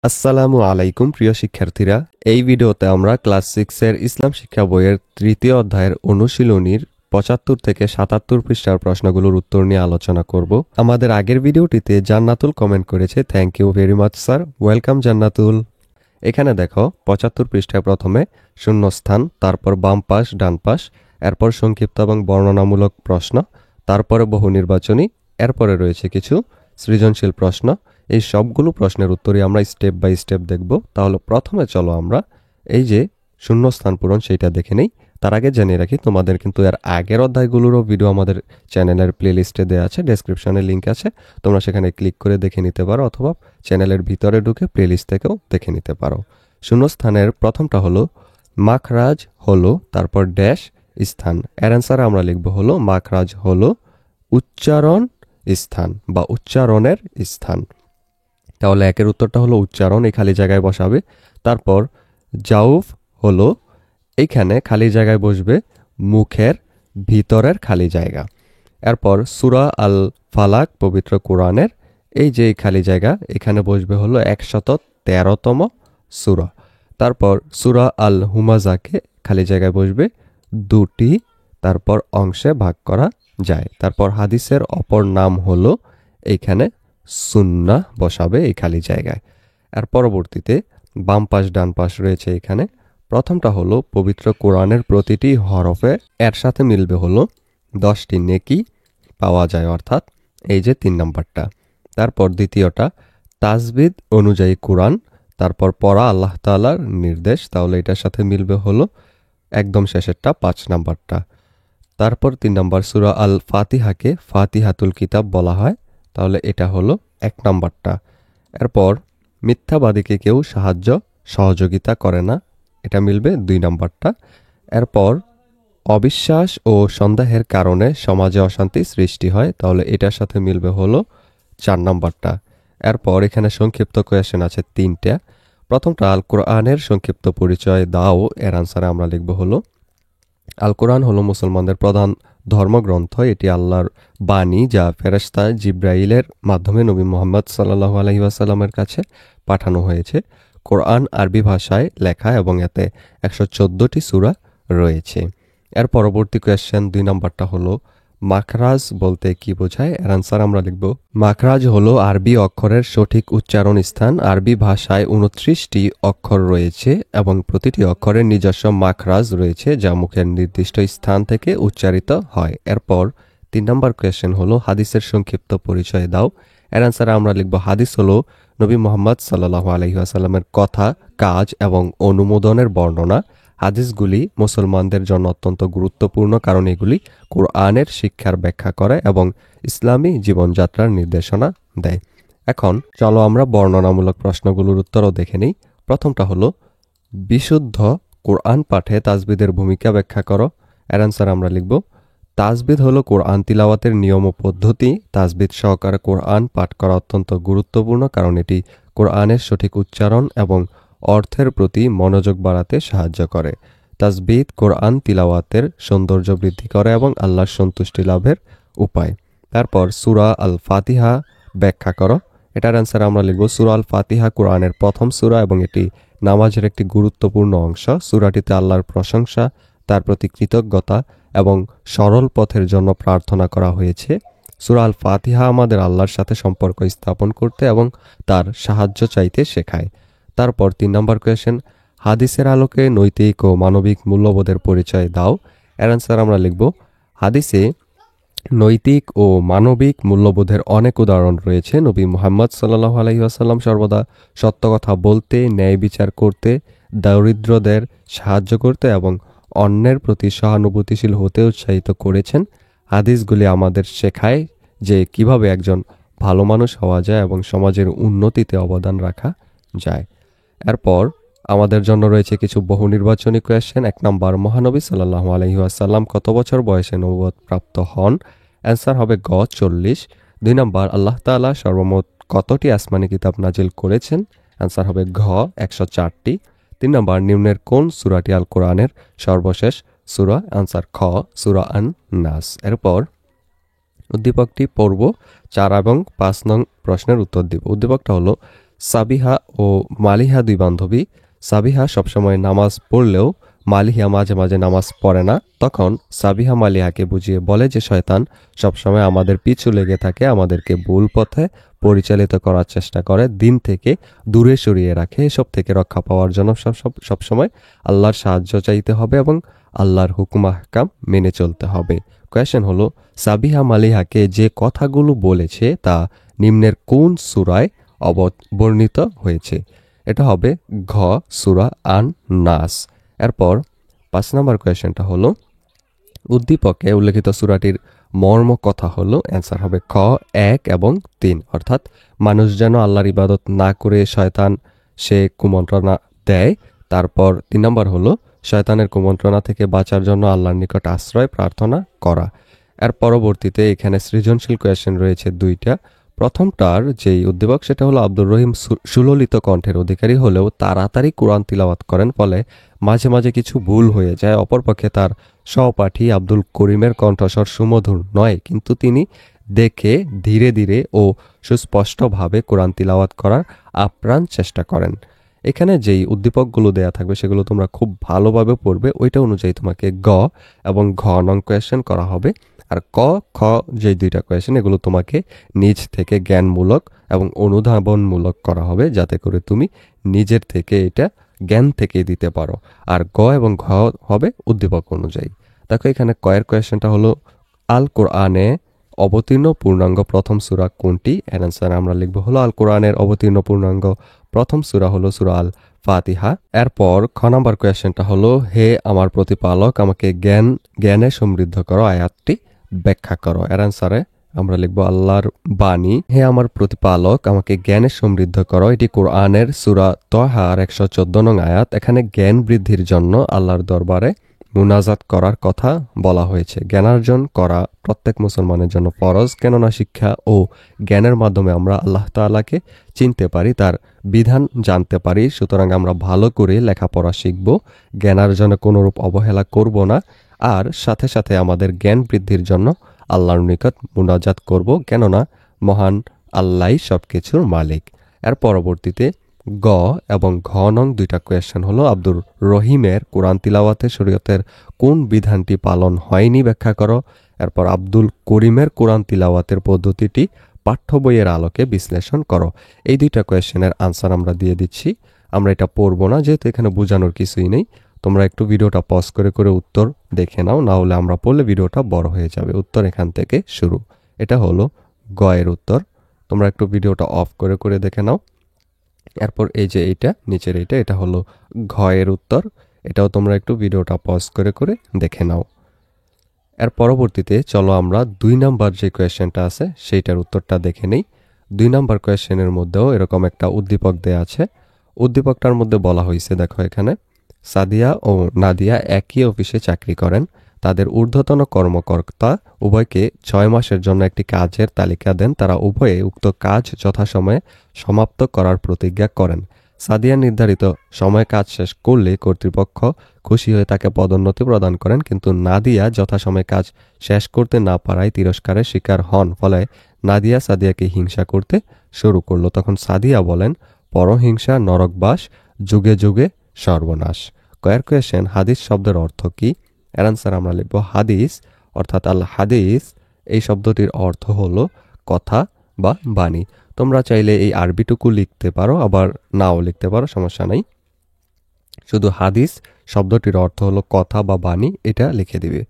আসসালামু আলাইকুম প্রিয় শিক্ষার্থীরা, এই ভিডিওতে আমরা ক্লাস 6 এর ইসলাম শিক্ষা বইয়ের তৃতীয় অধ্যায়ের অনুশীলনীর 75 থেকে 77 পৃষ্ঠার প্রশ্নগুলোর উত্তর নিয়ে আলোচনা করব। আমাদের আগের ভিডিওটিতে জান্নাতুল কমেন্ট করেছে, thank you very much sir, welcome Jannatul. এখানে দেখো 75 পৃষ্ঠায় প্রথমে শূন্যস্থান, তারপর বাম পাশ ডান পাশ, এরপর সংক্ষিপ্ত এবং বর্ণনামূলক প্রশ্ন, তারপরে বহু নির্বাচনী, এরপরে রয়েছে কিছু সৃজনশীল প্রশ্ন। এই সবগুলো প্রশ্নের উত্তরই আমরা স্টেপ বাই স্টেপ দেখব। তাহলে প্রথমে চলো আমরা এই যে শূন্যস্থান পূরণ সেইটা দেখে নেই। তার আগে জানিয়ে রাখি, তোমাদের কিন্তু এর আগের অধ্যায়গুলোরও ভিডিও আমাদের চ্যানেলের প্লেলিস্টে দেওয়া আছে, ডেসক্রিপশনে লিঙ্ক আছে, তোমরা সেখানে ক্লিক করে দেখে নিতে পারো, অথবা চ্যানেলের ভিতরে ঢুকে প্লেলিস্ট থেকেও দেখে নিতে পারো। শূন্যস্থানের প্রথমটা হলো মাখরাজ হলো, তারপর ড্যাশ স্থান। এর অ্যান্সারে আমরা লিখব হলো মাখরাজ হলো উচ্চারণ স্থান বা উচ্চারণের স্থান। তাহলে একের উত্তরটা হলো উচ্চারণ, এই খালি জায়গায় বসাবে। তারপর জাউফ হলো, এইখানে খালি জায়গায় বসবে মুখের ভিতরের খালি জায়গা। এরপর সূরা আল ফালাক পবিত্র কোরআনের এই যে খালি জায়গা, এখানে বসবে হলো 113তম সূরা। তারপর সূরা আল হুমাজাকে খালি জায়গায় বসবে দুটি তারপর অংশে ভাগ করা যায়। তারপর হাদিসের অপর নাম হলো, এইখানে সুন্নাহ বসাবে এই খালি জায়গায়। আর পরবর্তীতে বাম পাশ ডান পাশ রয়েছে এখানে। প্রথমটা হলো পবিত্র কোরআনের প্রতিটি হরফে এর সাথে মিলবে হলো 10টি নেকি পাওয়া যায়, অর্থাৎ এই যে 3 নম্বরটা। তারপর দ্বিতীয়টা তাজবিদ অনুযায়ী কোরআন, তারপর পড়া আল্লাহ তাআলার নির্দেশ, তাহলে এটার সাথে মিলবে হলো একদম শেষেরটা 5 নম্বরটা। তারপর 3 নম্বর সূরা আল ফাতিহাকে ফাতিহাতুল কিতাব বলা হয়, তাহলে এটা হলো 1 নম্বরটা। এরপর মিথ্যাবাদীকে কেউ সহযোগিতা করে না, এটা মিলবে 2 নম্বরটা। এরপর অবিশ্বাস ও সন্দেহের কারণে সমাজে অশান্তি সৃষ্টি হয়, তাহলে এটার সাথে মিলবে হলো 4 নম্বরটা। এরপর এখানে সংক্ষিপ্ত কোয়েশ্চেন আছে 3টা। প্রথমটা আল কোরআনের সংক্ষিপ্ত পরিচয় দাও, এর আনসারে আমরা লিখব হলো আল কোরআন হলো মুসলমানদের প্রধান ধর্মগ্রন্থ। এটি আল্লাহর বাণী যা ফেরেশতা জিব্রাইলের মাধ্যমে নবী মুহাম্মদ সাল্লাল্লাহু আলাইহি ওয়াসাল্লামের কাছে পাঠানো হয়েছে। কোরআন আরবি ভাষায় লেখা এবং এতে 114টি সূরা রয়েছে। এর পরবর্তী কোয়েশ্চেন 2 নম্বরটা হলো মাখরাজ বলতে কি বোঝায়, এর আনসার আমরা লিখব মাখরাজ হলো আরবি অক্ষরের সঠিক উচ্চারণ স্থান। আরবি ভাষায় 29টি অক্ষর রয়েছে এবং প্রতিটি অক্ষরের নিজস্ব মাখরাজ রয়েছে যা মুখের নির্দিষ্ট স্থান থেকে উচ্চারিত হয়। এরপর 3 নম্বর কোয়েশ্চেন হলো হাদিসের সংক্ষিপ্ত পরিচয় দাও, এর আনসারে আমরা লিখব হাদিস হলো নবী মুহাম্মদ সাল্লাল্লাহু আলাইহি ওয়াসাল্লামের কথা, কাজ এবং অনুমোদনের বর্ণনা। হাদিসগুলি মুসলমানদের জন্য অত্যন্ত গুরুত্বপূর্ণ, কারণ এগুলি কোরআনের শিক্ষার ব্যাখ্যা করে এবং ইসলামী জীবনযাত্রার নির্দেশনা দেয়। এখন চলো আমরা বর্ণনামূলক প্রশ্নগুলোর উত্তরও দেখে নিই। প্রথমটা হলো বিশুদ্ধ কোরআন পাঠে তাজবিদের ভূমিকা ব্যাখ্যা করো, এর আনসার আমরা লিখব তাজবিদ হলো কোরআন তিলাওয়াতের নিয়ম ও পদ্ধতি। তাজবিদ সহকারে কোরআন পাঠ করা অত্যন্ত গুরুত্বপূর্ণ, কারণ এটি কোরআনের সঠিক উচ্চারণ এবং অর্থের প্রতি মনোযোগ বাড়াতে সাহায্য করে। তাজবিদ কোরআন তিলাওয়াতের সৌন্দর্য বৃদ্ধি করে এবং আল্লাহর সন্তুষ্টি লাভের উপায়। তারপর সূরা আল ফাতিহা ব্যাখ্যা করো, এটার অ্যান্সার আমরা লিখব সূরা আল ফাতিহা কোরআনের প্রথম সূরা এবং এটি নামাজের একটি গুরুত্বপূর্ণ অংশ। সূরাটিতে আল্লাহর প্রশংসা, তার প্রতি কৃতজ্ঞতা এবং সরল পথের জন্য প্রার্থনা করা হয়েছে। সূরা আল ফাতিহা আমাদের আল্লাহর সাথে সম্পর্ক স্থাপন করতে এবং তার সাহায্য চাইতে শেখায়। তারপর 3 নম্বর কোয়েশ্চেন হাদিসের আলোকে নৈতিক ও মানবিক মূল্যবোধের পরিচয় দাও, এর অ্যান্সার আমরা লিখব হাদিসে নৈতিক ও মানবিক মূল্যবোধের অনেক উদাহরণ রয়েছে। নবী মুহাম্মদ সাল্লাল্লাহু আলাইহি ওয়াসাল্লাম সর্বদা সত্য কথা বলতে, ন্যায় বিচার করতে, দরিদ্রদের সাহায্য করতে এবং অন্যের প্রতি সহানুভূতিশীল হতে উৎসাহিত করেছেন। হাদিসগুলি আমাদের শেখায় যে কিভাবে একজন ভালো মানুষ হওয়া যায় এবং সমাজের উন্নতিতে অবদান রাখা যায়। এরপর আমাদের জন্য রয়েছে কিছু বহু নির্বাচনী কোয়েশ্চেন। 1 নম্বর মহানবী সাল্লাল্লাহু আলাইহি ওয়াসাল্লাম কত বছর বয়সে নবুয়ত প্রাপ্ত হন, অ্যান্সার হবে গ 40। 2 নম্বর আল্লাহ তাআলা সর্বমোট কতটি আসমানি কিতাব নাজিল করেছেন, অ্যান্সার হবে ঘ 104টি। 3 নম্বর নিম্নের কোন সূরাটি আল কোরআনের সর্বশেষ সূরা, অ্যান্সার খ সূরা আন নাস। এরপর উদ্দীপকটি পড়ব, 4 এবং 5 নং প্রশ্নের উত্তর দিব। উদ্দীপকটা হলো সাবিহা ও মালিহা দুই বান্ধবী। সাবিহা সবসময় নামাজ পড়লেও মালিহা মাঝে মাঝে নামাজ পড়ে না। তখন সাবিহা মালিহাকে বুঝিয়ে বলে যে শয়তান সবসময় আমাদের পিছু লেগে থাকে, আমাদেরকে ভুল পথে পরিচালিত করার চেষ্টা করে, দিন থেকে দূরে সরিয়ে রাখে। এসব থেকে রক্ষা পাওয়ার জন্য সবসময় আল্লাহর সাহায্য চাইতে হবে এবং আল্লাহর হুকুম আহকাম মেনে চলতে হবে। কোয়েশ্চেন হলো, সাবিহা মালিহাকে যে কথাগুলো বলেছে তা নিম্নের কোন সূরায় বর্ণিত হয়েছে? এটা হবে ঘ সূরা আন নাস। এরপর 5 নম্বর কোয়েশ্চেনটা হলো, উদ্দীপকে উল্লেখিত সূরাটির মর্ম কথা হলো। অ্যান্সার হবে খ 1 এবং 3, অর্থাৎ মানুষ যেন আল্লাহর ইবাদত না করে শয়তান সে কুমন্ত্রণা দেয়। তারপর 3 নম্বর হলো শয়তানের কুমন্ত্রণা থেকে বাঁচার জন্য আল্লাহর নিকট আশ্রয় প্রার্থনা করা। এর পরবর্তীতে এখানে সৃজনশীল কোয়েশ্চেন রয়েছে 2টা। প্রথমটার যেই উদ্দীপক সেটা হলো আব্দুর রহিম সুললিত কণ্ঠের অধিকারী হলেও তাড়াতাড়ি কোরআন তিলাওয়াত করেন, ফলে মাঝে মাঝে কিছু ভুল হয়ে যায়। অপরপক্ষে তার সহপাঠী আব্দুল করিমের কণ্ঠস্বর সুমধুর নয়, কিন্তু তিনি দেখে ধীরে ধীরে ও সুস্পষ্টভাবে কোরআন তিলাওয়াত করার আপ্রাণ চেষ্টা করেন। এখানে যেই উদ্দীপকগুলো দেয়া থাকবে সেগুলো তোমরা খুব ভালোভাবে পড়বে, ওইটা অনুযায়ী তোমাকে গ এবং ঘ নং কোয়েশ্চেন করা হবে। আর ক খ যে 2টা কোয়েশ্চেন এগুলো তোমাকে নিজ থেকে জ্ঞানমূলক এবং অনুধাবনমূলক করা হবে, যাতে করে তুমি নিজের থেকে এটা জ্ঞান থেকে দিতে পারো। আর গ এবং ঘ হবে উদ্দীপক অনুযায়ী। দেখো এখানে কয়ের কোয়েশ্চেনটা হলো, আল কোরআনে অবতীর্ণ পূর্ণাঙ্গ প্রথম সূরা কোনটি? এর অ্যান্সার আমরা লিখবো হলো আল কোরআনের অবতীর্ণ পূর্ণাঙ্গ প্রথম সূরা হলো সূরা আল ফাতিহা। এরপর খ নাম্বার কোয়েশ্চেনটা হলো, হে আমার প্রতিপালক আমাকে জ্ঞানে সমৃদ্ধ করো, আয়াতটি ব্যাখ্যা করো। এর অ্যান্সারে আমরা লিখবো আল্লাহর বাণী, হে আমার প্রতিপালক আমাকে জ্ঞানে সমৃদ্ধ করো। এটি কোরআনের সূরা তহার 114 নং আয়াত। এখানে জ্ঞান বৃদ্ধির জন্য আল্লাহর দরবারে মুনাজাত করার কথা বলা হয়েছে। জ্ঞানার্জন করা প্রত্যেক মুসলমানের জন্য ফরজ, কেননা শিক্ষা ও জ্ঞানের মাধ্যমে আমরা আল্লাহ তাআলাকে চিনতে পারি, তার বিধান জানতে পারি। সুতরাং আমরা ভালো করে লেখাপড়া শিখব, জ্ঞানার্জনে কোনোরূপ অবহেলা করব না, আর সাথে সাথে আমাদের জ্ঞান বৃদ্ধির জন্য আল্লাহর নিকট মুনাজাত করব, কেননা মহান আল্লাহই সবকিছুর মালিক। এর পরবর্তীতে গ এবং ঘ নং 2টা কোয়েশ্চেন হলো, আব্দুর রহিমের কোরআন তিলাওয়াতে শরীয়তের কোন বিধানটি পালন হয়নি ব্যাখ্যা করো। এরপর আব্দুল করিমের কোরআন তিলাওয়াতের পদ্ধতিটি পাঠ্য বইয়ের আলোকে বিশ্লেষণ করো। এই 2টা কোয়েশ্চেনের আনসার আমরা দিয়ে দিচ্ছি। আমরা এটা পড়বো না, যেহেতু এখানে বোঝানোর কিছুই নেই। তোমরা একটু ভিডিওটা পজ করে করে উত্তর দেখে নাও, না হলে আমরা পড়লে ভিডিওটা বড় হয়ে যাবে। উত্তর এখান থেকে শুরু। এটা হলো গ এর উত্তর। তোমরা একটু ভিডিওটা অফ করে করে দেখে নাও। এরপর এই যে এইটা নিচের এটা হলো ঘ এর উত্তর। এটাও তোমরা একটু ভিডিওটা পজ করে করে দেখে নাও। এর পরবর্তীতে চলো আমরা 2 নাম্বার যে কোয়েশ্চেনটা আছে সেইটার উত্তরটা দেখে নেই। 2 নাম্বার কোয়েশ্চেনের মধ্যেও এরকম একটা উদ্দীপক দেয়া আছে। উদ্দীপকটার মধ্যে বলা হয়েছে, দেখো এখানে, সাদিয়া ও নাদিয়া একই অফিসে চাকরি করেন। তাদের ঊর্ধ্বতন কর্মকর্তা উভয়কে 6 মাসের জন্য একটি কাজের তালিকা দেন। তারা উভয়ে উক্ত কাজ যথাসময়ে সমাপ্ত করার প্রতিজ্ঞা করেন। সাদিয়া নির্ধারিত সময়ে কাজ শেষ করলে কর্তৃপক্ষ খুশি হয়ে তাকে পদোন্নতি প্রদান করেন, কিন্তু নাদিয়া যথাসময়ে কাজ শেষ করতে না পারায় তিরস্কারের শিকার হন। ফলে নাদিয়া সাদিয়াকে হিংসা করতে শুরু করলো। তখন সাদিয়া বলেন, পরহিংসা নরকবাস, যুগে যুগে সর্বনাশ। কয়ের কোয়েশ্চেন, হাদিস শব্দের অর্থ কি? এর আনসার আমরা লিখব হাদিস, অর্থাৎ আল হাদিস এই শব্দটির অর্থ হলো কথা বা বাণী। তোমরা চাইলে এই আরবিটুকু লিখতে পারো, আবার নাও লিখতে পারো, সমস্যা নাই। শুধু হাদিস শব্দটির অর্থ হলো কথা বা বাণী, এটা লিখে দিবে।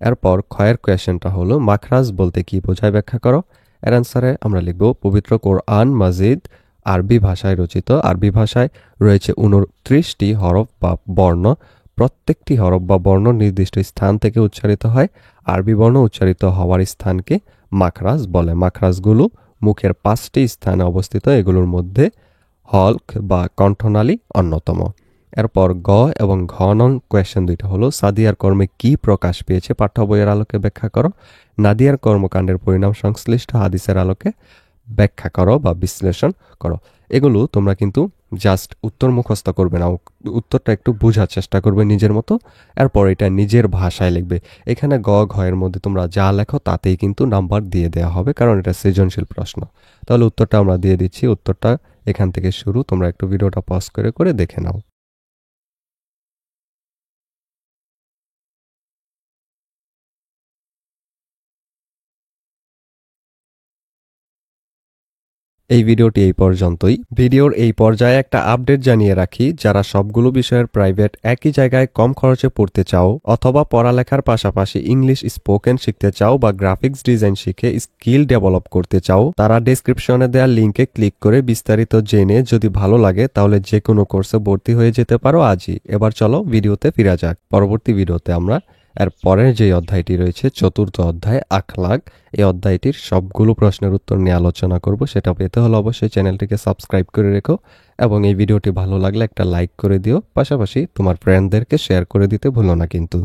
এরপর ক্ষয়ের কোয়েশ্চেনটা হলো, মাখরাজ বলতে কি বোঝায় ব্যাখ্যা করো। এর আনসারে আমরা লিখব পবিত্র কোরআন মাজিদ আরবি ভাষায় রচিত। আরবি ভাষায় রয়েছে 29টি হরফ বা বর্ণ। প্রত্যেকটি হরফ বা বর্ণ নির্দিষ্ট স্থান থেকে উচ্চারিত হয়। আরবি বর্ণ উচ্চারিত হওয়ার স্থানকে মাখরাজ বলে। মাখরাজগুলো মুখের 5টি স্থানে অবস্থিত, এগুলোর মধ্যে হলক বা কণ্ঠনালী অন্যতম। এরপর গ এবং ঘ নং কোয়েশ্চেন 2টা হলো, সাদিয়ার কর্মে কি প্রকাশ পেয়েছে পাঠ্য বইয়ের আলোকে ব্যাখ্যা করো। নাদিয়ার কর্মকাণ্ডের পরিণাম সংশ্লিষ্ট হাদিসের আলোকে ব্যাখ্যা করো বা বিশ্লেষণ করো। এগুলো তোমরা কিন্তু জাস্ট উত্তর মুখস্থ করবে না, উত্তরটা একটু বোঝার চেষ্টা করবে নিজের মতো। এরপর এটা নিজের ভাষায় লিখবে। এখানে গ ঘ এর মধ্যে তোমরা যা লেখো তাতেই কিন্তু নাম্বার দিয়ে দেওয়া হবে, কারণ এটা সৃজনশীল প্রশ্ন। তাহলে উত্তরটা আমরা দিয়ে দিচ্ছি। উত্তরটা এখান থেকে শুরু। তোমরা একটু ভিডিওটা পজ করে করে দেখে নাও। এই ভিডিওটি এই পর্যন্তই। ভিডিওর এই পর্যায়ে একটা আপডেট জানিয়ে রাখি, যারা সবগুলো বিষয়ের প্রাইভেট একই জায়গায় কম খরচে পড়তে চাও অথবা পড়ালেখার পাশাপাশি ইংলিশ স্পোকেন শিখতে চাও বা গ্রাফিক্স ডিজাইন শিখে স্কিল ডেভেলপ করতে চাও, তারা ডেসক্রিপশনে দেওয়া লিঙ্কে ক্লিক করে বিস্তারিত জেনে যদি ভালো লাগে তাহলে যে কোনো কোর্সে ভর্তি হয়ে যেতে পারো আজই। এবার চলো ভিডিওতে ফিরা যাক। পরবর্তী ভিডিওতে আমরা এর পরের যে অধ্যায়টি রয়েছে, চতুর্থ অধ্যায় আখলাক, এই অধ্যায়টির সবগুলো প্রশ্নের উত্তর নিয়ে আলোচনা করব। সেটা পেতে হলে অবশ্যই চ্যানেলটিকে সাবস্ক্রাইব করে রেখো এবং এই ভিডিওটি ভালো লাগলে একটা লাইক করে দিও, পাশাপাশি তোমার ফ্রেন্ডদেরকে শেয়ার করে দিতে ভুলো না কিন্তু।